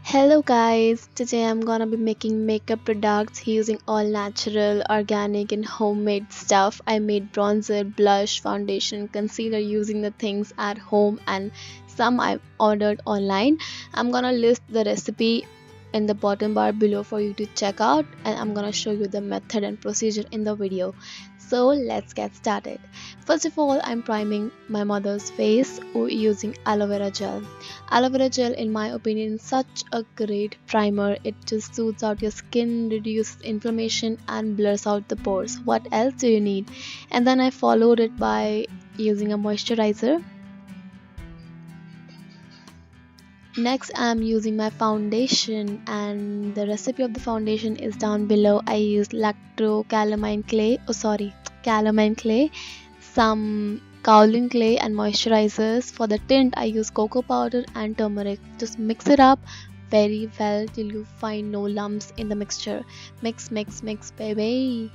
Hello guys, today I'm gonna be making makeup products using all natural, organic and homemade stuff. I made bronzer, blush, foundation, concealer using the things at home and some I ordered online. I'm gonna list the recipe in the bottom bar below for you to check out, and I'm gonna show you the method and procedure in the video. So let's get started. First of all, I'm priming my mother's face using aloe vera gel. Aloe vera gel, in my opinion, is such a great primer. It just soothes out your skin, reduces inflammation, and blurs out the pores. What else do you need? And then I followed it by using a moisturizer. Next, I'm using my foundation, and the recipe of the foundation is down below. I used calamine clay. Oh, sorry, calamine clay, some kaolin clay, and moisturizers. For the tint, I use cocoa powder and turmeric. Just mix it up very well till you find no lumps in the mixture. Mix, mix, mix, baby.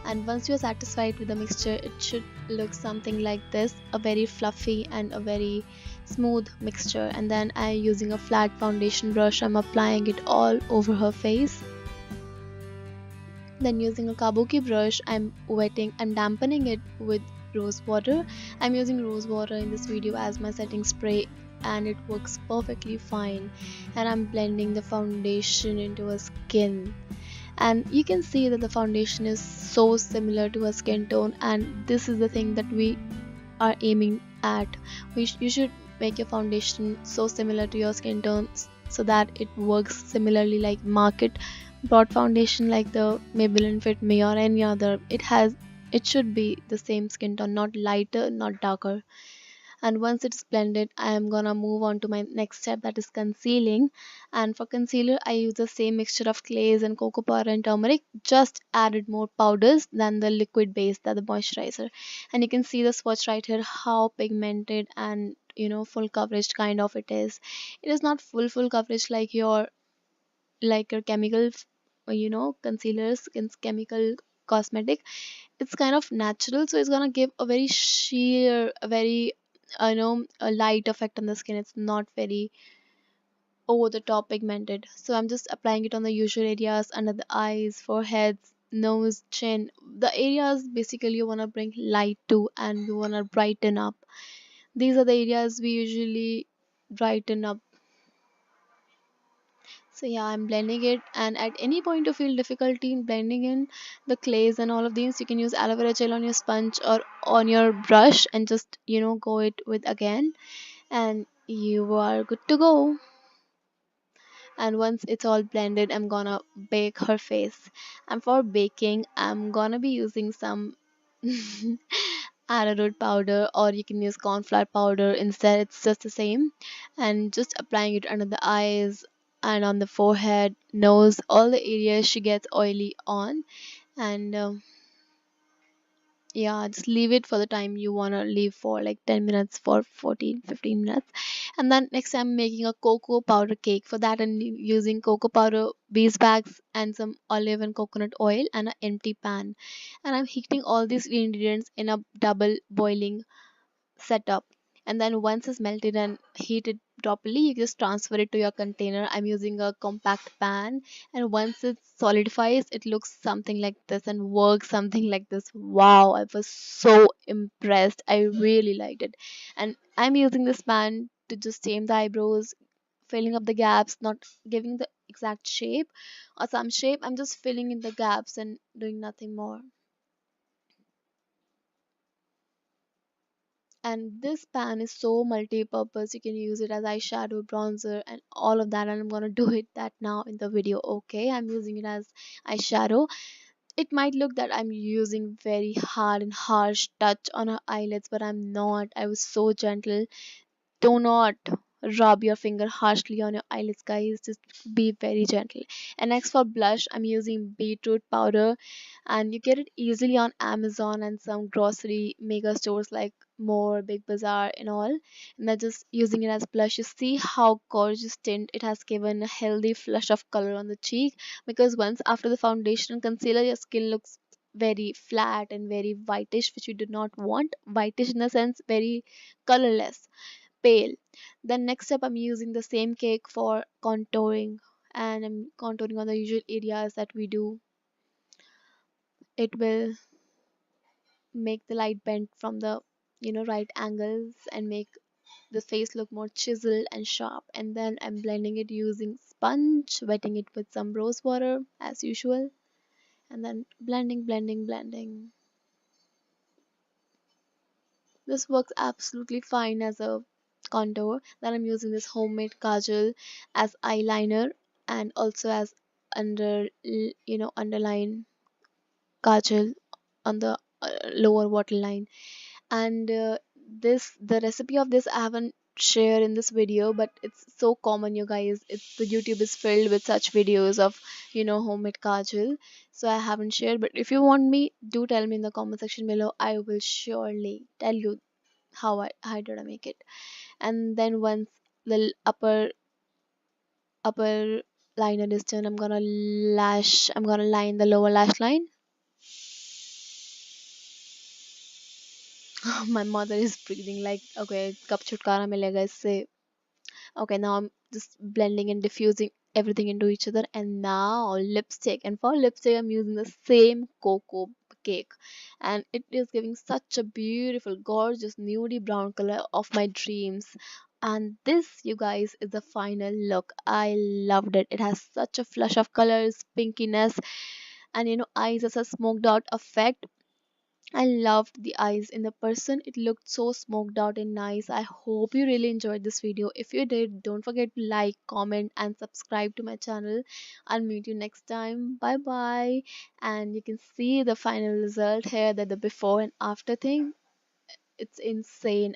And once you're satisfied with the mixture, it should look something like this, a very fluffy and a very smooth mixture. And then I using a flat foundation brush, I'm applying it all over her face. Then using a kabuki brush, I'm wetting and dampening it with rose water. I'm using rose water in this video as my setting spray, and it works perfectly fine. And I'm blending the foundation into her skin, and you can see that the foundation is so similar to her skin tone, and this is the thing that we are aiming at. You should make your foundation so similar to your skin tone so that it works similarly like market broad foundation like the Maybelline Fit Me or any other. It should be the same skin tone, not lighter, not darker. And once it's blended, I am gonna move on to my next step, that is concealing. And for concealer, I use the same mixture of clays and cocoa powder and turmeric, just added more powders than the liquid base, that the moisturizer. And you can see the swatch right here, how pigmented and full coverage kind of it is. It is not full coverage like your chemical concealers, chemical cosmetic. It's kind of natural, so it's gonna give a very sheer, a very a light effect on the skin. It's not very over the top pigmented. So I'm just applying it on the usual areas, under the eyes, foreheads, nose, chin, the areas basically you want to bring light to and you want to brighten up. These are the areas we usually brighten up. So yeah, I'm blending it, and at any point you feel difficulty in blending in the clays and all of these, you can use aloe vera gel on your sponge or on your brush and just go it with again, and you are good to go. And once it's all blended, I'm gonna bake her face. And for baking, I'm gonna be using some arrowroot powder, or you can use cornflower powder instead, it's just the same. And just applying it under the eyes and on the forehead, nose, all the areas she gets oily on. And yeah, just leave it for the time you want to leave, for like 10 minutes, for 14-15 minutes. And then next I'm making a cocoa powder cake. For that I'm using cocoa powder, beeswax, and some olive and coconut oil, and an empty pan. And I'm heating all these ingredients in a double boiling setup. And then once it's melted and heated properly, you just transfer it to your container. I'm using a compact pan, and once it solidifies, it looks something like this and works something like this. Wow, I was so impressed. I really liked it. And I'm using this pan to just tame the eyebrows, filling up the gaps, not giving the exact shape or some shape. I'm just filling in the gaps and doing nothing more. And this pan is so multi-purpose, you can use it as eyeshadow, bronzer, and all of that. And I'm gonna do it that now in the video. Okay, I'm using it as eyeshadow. It might look that I'm using very hard and harsh touch on her eyelids, but I'm not. I was so gentle. Do not rub your finger harshly on your eyelids, guys. Just be very gentle. And next, for blush, I'm using beetroot powder, and you get it easily on Amazon and some grocery mega stores like More, Big Bazaar, and all. And I'm just using it as blush. You see how gorgeous tint it has given, a healthy flush of color on the cheek. Because once after the foundation and concealer, your skin looks very flat and very whitish, which you do not want. Whitish in the sense very colorless, pale. Then next step, I'm using the same cake for contouring, and I'm contouring on the usual areas that we do. It will make the light bend from the right angles and make the face look more chiseled and sharp. And then I'm blending it using sponge, wetting it with some rose water as usual, and then blending, blending, blending. This works absolutely fine as a contour. Then I'm using this homemade kajal as eyeliner, and also as underline kajal on the lower waterline. And this the recipe of this I haven't shared in this video, but it's so common, you guys. It's the YouTube is filled with such videos of homemade kajal. So I haven't shared, but if you want me, do tell me in the comment section below. I will surely tell you how did I make it. And then once the upper liner is done, I'm gonna line the lower lash line. My mother is breathing like, okay, kab chutkara milega isse. Okay, now I'm just blending and diffusing everything into each other. And now lipstick. And for lipstick, I'm using the same cocoa cake. And it is giving such a beautiful, gorgeous, nudie brown color of my dreams. And this, you guys, is the final look. I loved it. It has such a flush of colors, pinkiness, and eyes as a smoked out effect. I loved the eyes in the person. It looked so smoked out and nice. I hope you really enjoyed this video. If you did, don't forget to like, comment, and subscribe to my channel. I'll meet you next time. Bye bye. And you can see the final result here, that the before and after thing. It's insane.